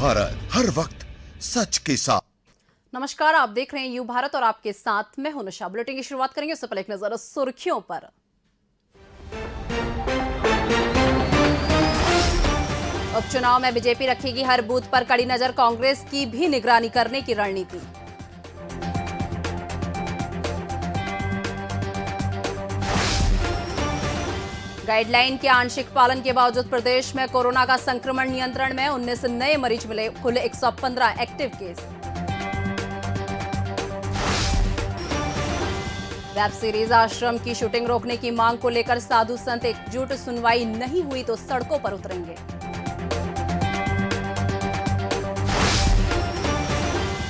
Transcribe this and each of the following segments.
भारत, हर वक्त सच के साथ। नमस्कार, आप देख रहे हैं यू भारत और आपके साथ मैं हूं निशा। बुलेटिन की शुरुआत करेंगे उससे पहले एक नजर सुर्खियों पर। उपचुनाव में बीजेपी रखेगी हर बूथ पर कड़ी नजर, कांग्रेस की भी निगरानी करने की रणनीति। गाइडलाइन के आंशिक पालन के बावजूद प्रदेश में कोरोना का संक्रमण नियंत्रण में, 19 नए मरीज मिले, कुल 115 एक्टिव केस। वेब सीरीज आश्रम की शूटिंग रोकने की मांग को लेकर साधु संत एकजुट, सुनवाई नहीं हुई तो सड़कों पर उतरेंगे।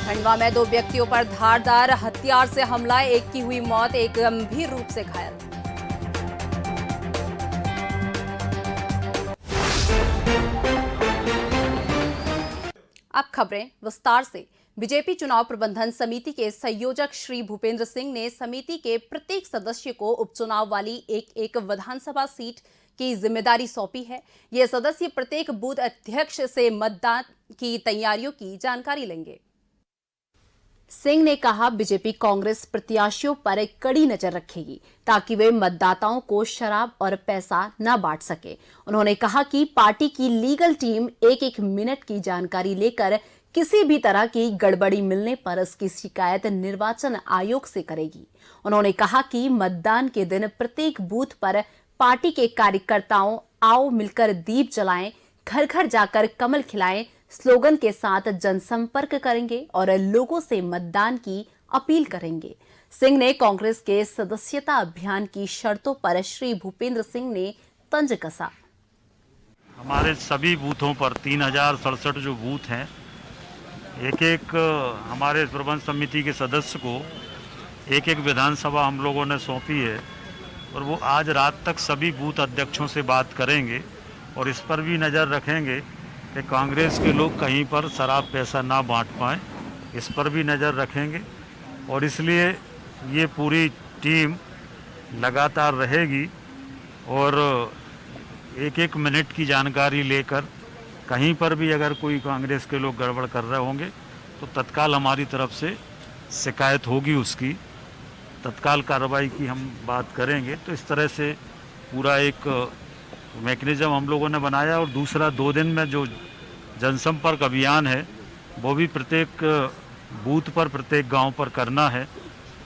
खंडवा में 2 व्यक्तियों पर धारदार हथियार से हमला, एक की हुई मौत, एक गंभीर रूप से घायल। अब खबरें विस्तार से। बीजेपी चुनाव प्रबंधन समिति के संयोजक श्री भूपेंद्र सिंह ने समिति के प्रत्येक सदस्य को उपचुनाव वाली एक विधानसभा सीट की जिम्मेदारी सौंपी है। ये सदस्य प्रत्येक बूथ अध्यक्ष से मतदान की तैयारियों की जानकारी लेंगे। सिंह ने कहा, बीजेपी कांग्रेस प्रत्याशियों पर कड़ी नजर रखेगी ताकि वे मतदाताओं को शराब और पैसा न बांट सके। उन्होंने कहा कि पार्टी की लीगल टीम एक मिनट की जानकारी लेकर किसी भी तरह की गड़बड़ी मिलने पर इसकी शिकायत निर्वाचन आयोग से करेगी। उन्होंने कहा कि मतदान के दिन प्रत्येक बूथ पर पार्टी के कार्यकर्ताओं आओ मिलकर दीप जलाएं, घर घर जाकर कमल खिलाएं स्लोगन के साथ जनसंपर्क करेंगे और लोगों से मतदान की अपील करेंगे। सिंह ने कांग्रेस के सदस्यता अभियान की शर्तों पर श्री भूपेंद्र सिंह ने तंज कसा। हमारे सभी बूथों पर 3067 जो बूथ हैं, एक हमारे प्रबंध समिति के सदस्य को एक विधानसभा हम लोगों ने सौंपी है और वो आज रात तक सभी बूथ अध्यक्षों से बात करेंगे और इस पर भी नज़र रखेंगे कि कांग्रेस के लोग कहीं पर शराब पैसा ना बांट पाएँ, इस पर भी नज़र रखेंगे। और इसलिए ये पूरी टीम लगातार रहेगी और एक मिनट की जानकारी लेकर कहीं पर भी अगर कोई कांग्रेस के लोग गड़बड़ कर रहे होंगे तो तत्काल हमारी तरफ से शिकायत होगी, उसकी तत्काल कार्रवाई की हम बात करेंगे। तो इस तरह से पूरा एक मैकेनिज्म हम लोगों ने बनाया। और दूसरा 2 दिन में जो जनसंपर्क अभियान है वो भी प्रत्येक बूथ पर प्रत्येक गांव पर करना है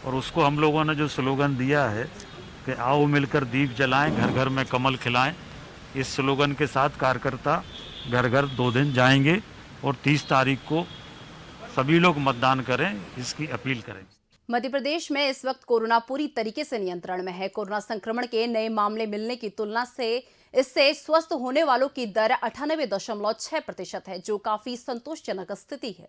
और उसको हम लोगों ने जो स्लोगन दिया है कि आओ मिलकर दीप जलाएं, घर घर में कमल खिलाएं, इस स्लोगन के साथ कार्यकर्ता घर घर 2 दिन जाएंगे और 30 तारीख को सभी लोग मतदान करें, इसकी अपील करें। मध्य प्रदेश में इस वक्त कोरोना पूरी तरीके से नियंत्रण में है। कोरोना संक्रमण के नए मामले मिलने की तुलना से इससे स्वस्थ होने वालों की दर 98.6% है, जो काफी संतोषजनक स्थिति है।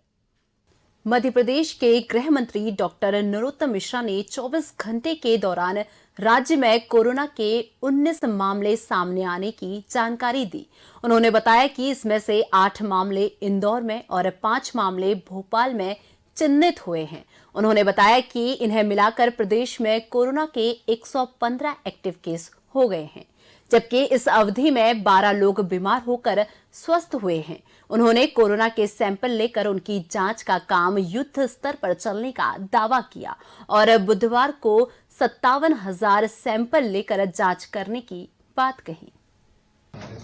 मध्य प्रदेश के गृह मंत्री डॉक्टर नरोत्तम मिश्रा ने 24 घंटे के दौरान राज्य में कोरोना के 19 मामले सामने आने की जानकारी दी। उन्होंने बताया कि इसमें से 8 मामले इंदौर में और 5 मामले भोपाल में चिन्हित हुए हैं। उन्होंने बताया कि इन्हें मिलाकर प्रदेश में कोरोना के 115 एक्टिव केस हो गए हैं, जबकि इस अवधि में 12 लोग बीमार होकर स्वस्थ हुए हैं। उन्होंने कोरोना के सैंपल लेकर उनकी जांच का काम युद्ध स्तर पर चलने का दावा किया और बुधवार को 57,000 सैंपल लेकर जांच करने की बात कही।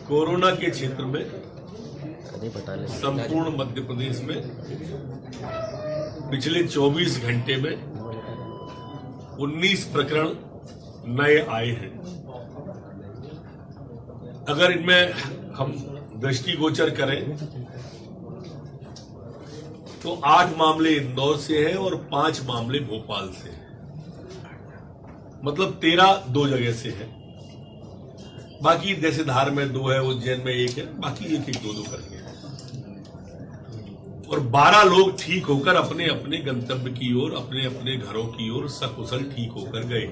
कोरोना के क्षेत्र में संपूर्ण मध्य प्रदेश में पिछले 24 घंटे में 19 प्रकरण नए आए हैं। अगर इनमें हम दृष्टिगोचर करें तो 8 मामले इंदौर से हैं और 5 मामले भोपाल से हैं, मतलब 13 2 जगह से है। बाकी जैसे धार में 2 है, उज्जैन में 1 है, बाकी 1-1 2 करके है। और 12 लोग ठीक होकर अपने अपने गंतव्य की ओर, अपने अपने घरों की ओर सकुशल ठीक होकर गए।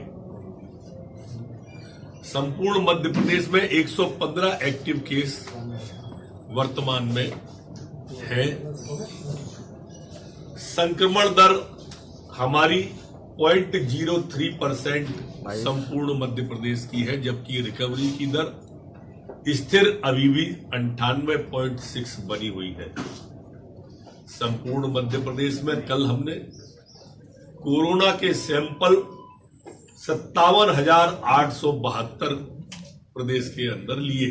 संपूर्ण मध्य प्रदेश में 115 एक्टिव केस वर्तमान में है। संक्रमण दर हमारी 0.03% संपूर्ण मध्य प्रदेश की है, जबकि रिकवरी की दर स्थिर अभी भी 98.6 बनी हुई है। संपूर्ण मध्य प्रदेश में कल हमने कोरोना के सैंपल 57,872 प्रदेश के अंदर लिए।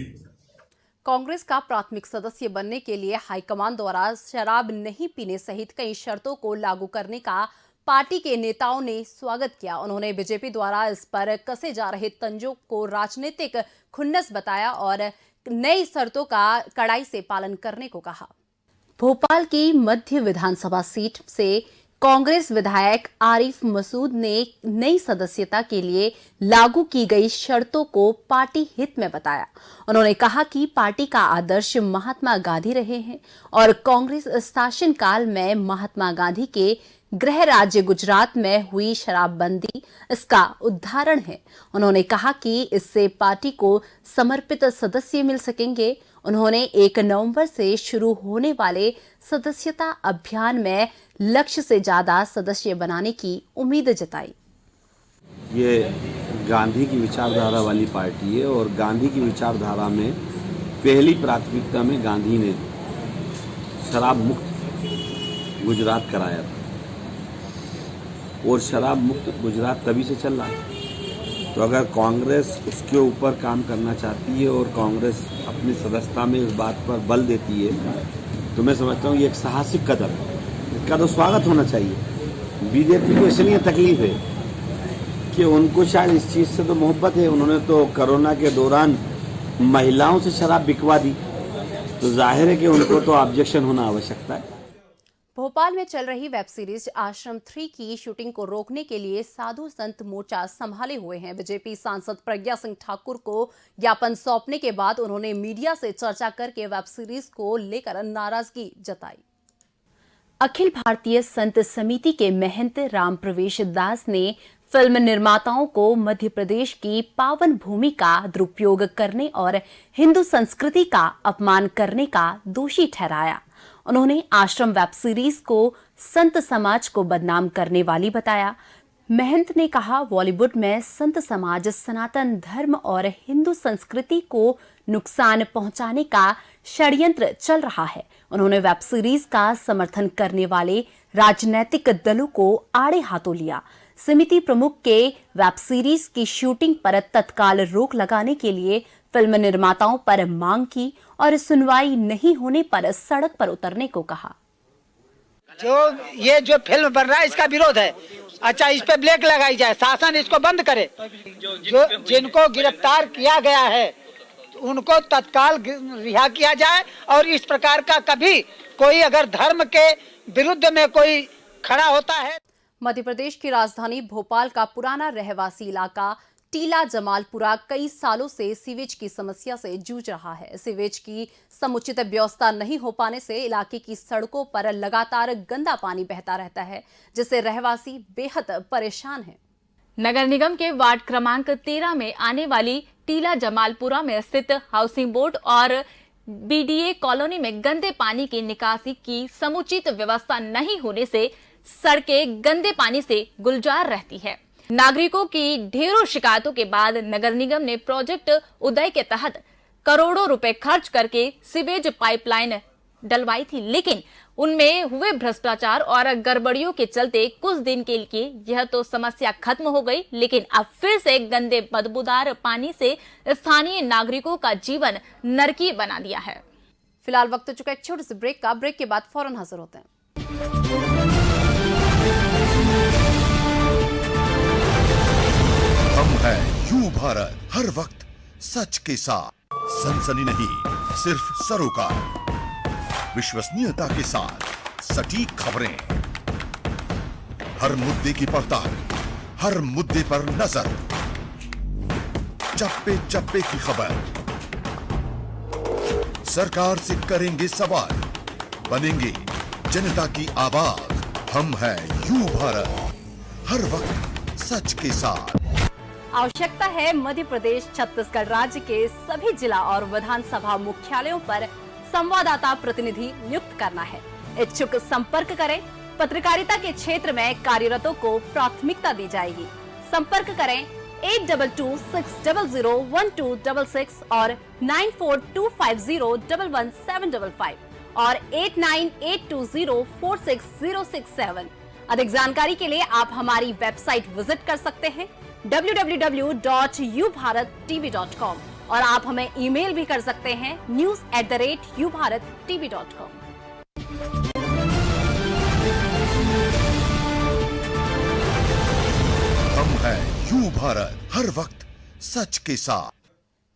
कांग्रेस का प्राथमिक सदस्य बनने के लिए हाईकमान द्वारा शराब नहीं पीने सहित कई शर्तों को लागू करने का पार्टी के नेताओं ने स्वागत किया। उन्होंने बीजेपी द्वारा इस पर कसे जा रहे तंजों को राजनीतिक खुन्नस बताया और नई शर्तों का कड़ाई से पालन करने को कहा। भोपाल की मध्य विधानसभा सीट से कांग्रेस विधायक आरिफ मसूद ने नई सदस्यता के लिए लागू की गई शर्तों को पार्टी हित में बताया। उन्होंने कहा कि पार्टी का आदर्श महात्मा गांधी रहे हैं और कांग्रेस शासनकाल में महात्मा गांधी के गृह राज्य गुजरात में हुई शराबबंदी इसका उदाहरण है। उन्होंने कहा कि इससे पार्टी को समर्पित सदस्य मिल सकेंगे। उन्होंने 1 नवंबर से शुरू होने वाले सदस्यता अभियान में लक्ष्य से ज्यादा सदस्य बनाने की उम्मीद जताई। ये गांधी की विचारधारा वाली पार्टी है और गांधी की विचारधारा में पहली प्राथमिकता में गांधी ने शराब मुक्त गुजरात कराया था और शराब मुक्त गुजरात तभी से चल रहा है। तो अगर कांग्रेस उसके ऊपर काम करना चाहती है और कांग्रेस अपनी सदस्यता में इस बात पर बल देती है तो मैं समझता हूँ ये एक साहसिक कदम है, इसका तो स्वागत होना चाहिए। बीजेपी को इसलिए तकलीफ है कि उनको शायद इस चीज़ से तो मोहब्बत है। उन्होंने तो कोरोना के दौरान महिलाओं से शराब बिकवा दी, तो जाहिर है कि उनको तो ऑब्जेक्शन होना आवश्यकता है। भोपाल में चल रही वेब सीरीज आश्रम 3 की शूटिंग को रोकने के लिए साधु संत मोर्चा संभाले हुए हैं। बीजेपी सांसद प्रज्ञा सिंह ठाकुर को ज्ञापन सौंपने के बाद उन्होंने मीडिया से चर्चा करके वेब सीरीज को लेकर नाराजगी जताई। अखिल भारतीय संत समिति के महंत राम प्रवेश दास ने फिल्म निर्माताओं को मध्य प्रदेश की पावन भूमि का दुरुपयोग करने और हिंदू संस्कृति का अपमान करने का दोषी ठहराया। उन्होंने आश्रम वेब सीरीज को संत समाज को बदनाम करने वाली बताया। महंत ने कहा, बॉलीवुड में संत समाज सनातन धर्म और हिंदू संस्कृति को नुकसान पहुंचाने का षड्यंत्र चल रहा है। उन्होंने वेब सीरीज का समर्थन करने वाले राजनीतिक दलों को आड़े हाथों लिया। समिति प्रमुख के वेब सीरीज की शूटिंग पर तत्काल रोक लगाने के लिए फिल्म निर्माताओं पर मांग की और सुनवाई नहीं होने पर सड़क पर उतरने को कहा। जो फिल्म बन रहा है इसका विरोध है। अच्छा, इस पे ब्रेक लगाई जाए, शासन इसको बंद करे। जो जिनको गिरफ्तार किया गया है उनको तत्काल रिहा किया जाए और इस प्रकार का कभी कोई अगर धर्म के विरुद्ध में कोई खड़ा होता है। मध्य प्रदेश की राजधानी भोपाल का पुराना रहवासी इलाका टीला जमालपुरा कई सालों से सीवेज की समस्या से जूझ रहा है। सीवेज की समुचित व्यवस्था नहीं हो पाने से इलाके की सड़कों पर लगातार गंदा पानी बहता रहता है, जिससे रहवासी बेहद परेशान हैं। नगर निगम के वार्ड क्रमांक 13 में आने वाली टीला जमालपुरा में स्थित हाउसिंग बोर्ड और बीडीए कॉलोनी में गंदे पानी की निकासी की समुचित व्यवस्था नहीं होने से सड़कें गंदे पानी से गुलजार रहती है। नागरिकों की ढेरों शिकायतों के बाद नगर निगम ने प्रोजेक्ट उदय के तहत करोड़ों रुपए खर्च करके सीवेज पाइपलाइन डलवाई थी, लेकिन उनमें हुए भ्रष्टाचार और गड़बड़ियों के चलते कुछ दिन के लिए यह तो समस्या खत्म हो गई, लेकिन अब फिर से गंदे बदबूदार पानी से स्थानीय नागरिकों का जीवन नरकी बना दिया है। फिलहाल वक्त हो चुका है एक छोटे से ब्रेक का। ब्रेक के बाद फौरन हाजिर होते हैं। हम हैं यू भारत, हर वक्त सच के साथ, सनसनी नहीं सिर्फ सरोकार, विश्वसनीयता के साथ सटीक खबरें, हर मुद्दे की पड़ताल, हर मुद्दे पर नजर, चप्पे चप्पे की खबर, सरकार से करेंगे सवाल, बनेंगे जनता की आवाज। हम हैं यू भारत, हर वक्त सच के साथ। आवश्यकता है मध्य प्रदेश छत्तीसगढ़ राज्य के सभी जिला और विधानसभा मुख्यालयों पर संवाददाता प्रतिनिधि नियुक्त करना है। इच्छुक संपर्क करें। पत्रकारिता के क्षेत्र में कार्यरतों को प्राथमिकता दी जाएगी। संपर्क करें 8226001266 और 9425011755 और 8982046067। अधिक जानकारी के लिए आप हमारी वेबसाइट विजिट कर सकते हैं www.ubharattv.com और आप हमें ईमेल भी कर सकते हैं news@ubharattv.com। हम हैं यू भारत, हर वक्त सच के साथ।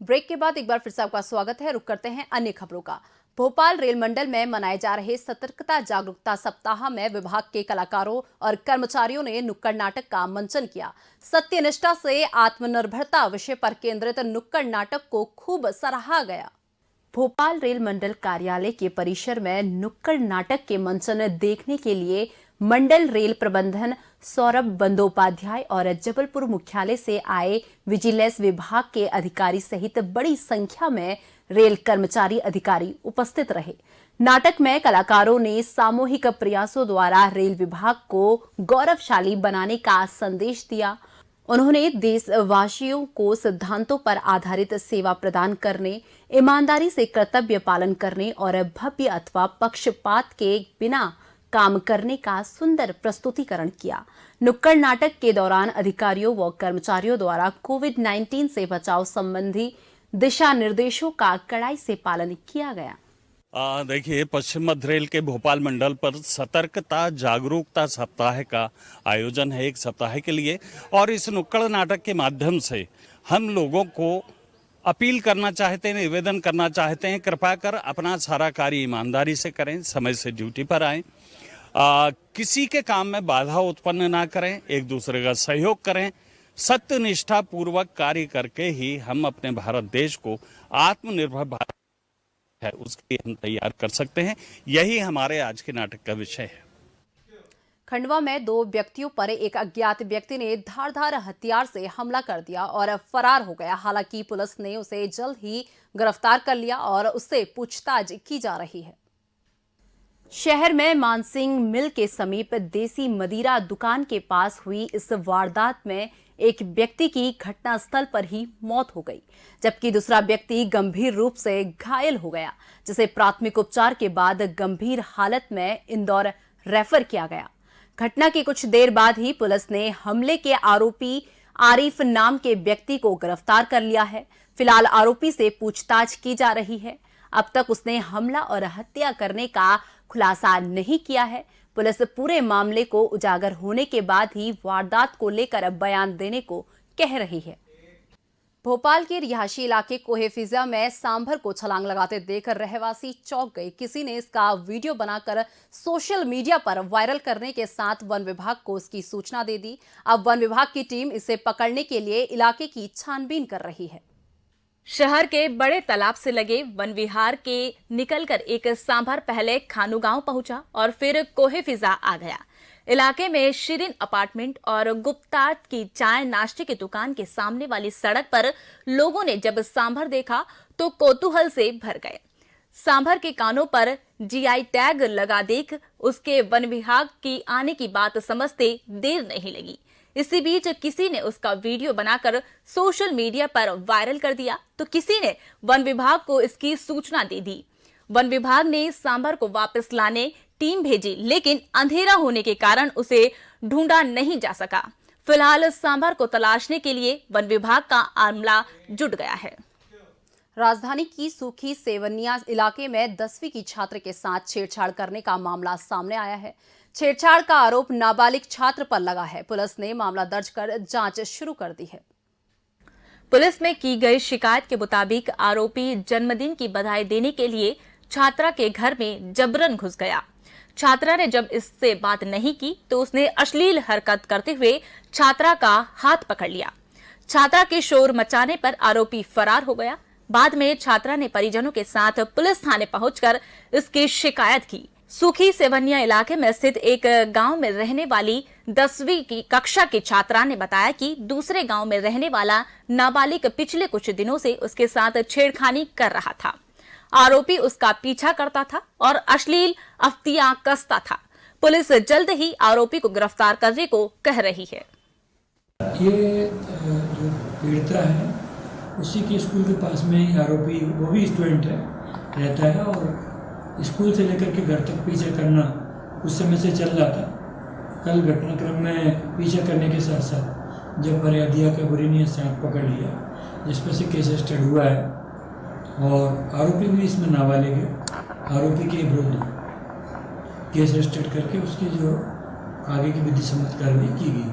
ब्रेक के बाद एक बार फिर से आपका स्वागत है। रुक करते हैं अन्य खबरों का। भोपाल रेल मंडल में मनाए जा रहे सतर्कता जागरूकता सप्ताह में विभाग के कलाकारों और कर्मचारियों ने नुक्कड़ नाटक का मंचन किया। सत्यनिष्ठा से आत्मनिर्भरता विषय पर केंद्रित नुक्कड़ नाटक को खूब सराहा गया। भोपाल रेल मंडल कार्यालय के परिसर में नुक्कड़ नाटक के मंचन देखने के लिए मंडल रेल प्रबंधन सौरभ बंदोपाध्याय और जबलपुर मुख्यालय से आए विजिलेंस विभाग के अधिकारी सहित बड़ी संख्या में रेल कर्मचारी अधिकारी उपस्थित रहे। नाटक में कलाकारों ने सामूहिक प्रयासों द्वारा रेल विभाग को गौरवशाली बनाने का संदेश दिया। उन्होंने देशवासियों को सिद्धांतों पर आधारित सेवा प्रदान करने, ईमानदारी से कर्तव्य पालन करने और भव्य अथवा पक्षपात के बिना काम करने का सुंदर प्रस्तुतिकरण किया। नुक्कड़ नाटक के दौरान अधिकारियों व कर्मचारियों द्वारा कोविड-19 से बचाव संबंधी दिशा निर्देशों का कड़ाई से पालन किया गया। देखिए, पश्चिम मध्य रेल के भोपाल मंडल पर सतर्कता जागरूकता सप्ताह का आयोजन है, एक सप्ताह के लिए। और इस नुक्कड़ नाटक के माध्यम से हम लोगों को अपील करना चाहते हैं, निवेदन करना चाहते हैं, कृपा कर अपना सारा कार्य ईमानदारी से करें, समय से ड्यूटी पर आएं, किसी के काम में बाधा उत्पन्न ना करें, एक दूसरे का सहयोग करें। सत्यनिष्ठा पूर्वक कार्य करके ही हम अपने भारत देश को आत्मनिर्भर भारत है उसके लिए हम तैयार कर सकते हैं। यही हमारे आज के नाटक का विषय है। खंडवा में 2 व्यक्तियों पर एक अज्ञात व्यक्ति ने धारदार हथियार से हमला कर दिया और फरार हो गया। हालांकि पुलिस ने उसे जल्द ही गिरफ्तार कर लिया और उससे पूछताछ की जा रही है। शहर में मानसिंह मिल के समीप देसी मदिरा दुकान के पास हुई इस वारदात में एक व्यक्ति की घटनास्थल पर ही मौत हो गई, जबकि दूसरा व्यक्ति गंभीर रूप से घायल हो गया, जिसे प्राथमिक उपचार के बाद गंभीर हालत में इंदौर रेफर किया गया। घटना के कुछ देर बाद ही पुलिस ने हमले के आरोपी आरिफ नाम के व्यक्ति को गिरफ्तार कर लिया है। फिलहाल आरोपी से पूछताछ की जा रही है। अब तक उसने हमला और हत्या करने का खुलासा नहीं किया है। पुलिस पूरे मामले को उजागर होने के बाद ही वारदात को लेकर बयान देने को कह रही है। भोपाल के रिहायशी इलाके कोहेफिजा में सांभर को छलांग लगाते देखकर रहवासी चौंक गए। किसी ने इसका वीडियो बनाकर सोशल मीडिया पर वायरल करने के साथ वन विभाग को इसकी सूचना दे दी। अब वन विभाग की टीम इसे पकड़ने के लिए इलाके की छानबीन कर रही है। शहर के बड़े तालाब से लगे वन विहार के निकलकर एक सांभर पहले खानू गांव पहुंचा और फिर कोहेफिजा आ गया। इलाके में शिरीन अपार्टमेंट और गुप्ता की चाय नाश्ते की दुकान के सामने वाली सड़क पर लोगों ने जब सांभर देखा तो कौतूहल से भर गए। सांभर के कानों पर जीआई टैग लगा देख उसके वन विभाग की आने की बात समझते देर नहीं लगी। इसी बीच किसी ने उसका वीडियो बनाकर सोशल मीडिया पर वायरल कर दिया तो किसी ने वन विभाग को इसकी सूचना दे दी। वन विभाग ने सांभर को वापस लाने टीम भेजी, लेकिन अंधेरा होने के कारण उसे ढूंढा नहीं जा सका। फिलहाल सांभर को तलाशने के लिए वन विभाग का अमला जुट गया है। राजधानी की सूखी सेवनिया इलाके में 10वीं की छात्र के साथ छेड़छाड़ करने का मामला सामने आया है। छेड़छाड़ का आरोप नाबालिग छात्र पर लगा है। पुलिस ने मामला दर्ज कर जांच शुरू कर दी है। पुलिस में की गई शिकायत के मुताबिक आरोपी जन्मदिन की बधाई देने के लिए छात्रा के घर में जबरन घुस गया। छात्रा ने जब इससे बात नहीं की तो उसने अश्लील हरकत करते हुए छात्रा का हाथ पकड़ लिया। छात्रा के शोर मचाने पर आरोपी फरार हो गया। बाद में छात्रा ने परिजनों के साथ पुलिस थाने पहुंचकर इसकी शिकायत की। सूखी सेवनिया इलाके में स्थित एक गांव में रहने वाली 10वीं की कक्षा की छात्रा ने बताया कि दूसरे गांव में रहने वाला नाबालिग पिछले कुछ दिनों से उसके साथ छेड़खानी कर रहा था। आरोपी उसका पीछा करता था और अश्लील अफ्तियां कसता था। पुलिस जल्द ही आरोपी को गिरफ्तार करने को कह रही है। ये जो पीड़िता है उसी के स्कूल के पास में ही आरोपी, वो भी स्टूडेंट है, रहता है और स्कूल से लेकर के घर तक पीछा करना उस समय से चल रहा था। कल घटनाक्रम में पीछा करने के साथ साथ जब फरियादिया का बुरी नीयत से हाथ पकड़ लिया, जिस पर से केस रजिस्टर्ड हुआ है और आरोपी भी इसमें नाबालिग है। आरोपी के विरुद्ध केस रजिस्टर्ड करके उसकी जो आगे की विधि सम्मत कार्रवाई की गई।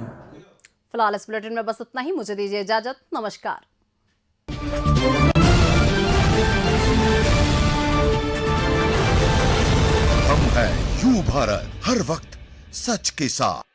फिलहाल इस बुलेटिन में बस इतना ही। मुझे दीजिए इजाजत। नमस्कार। हम हैं यू भारत, हर वक्त सच के साथ।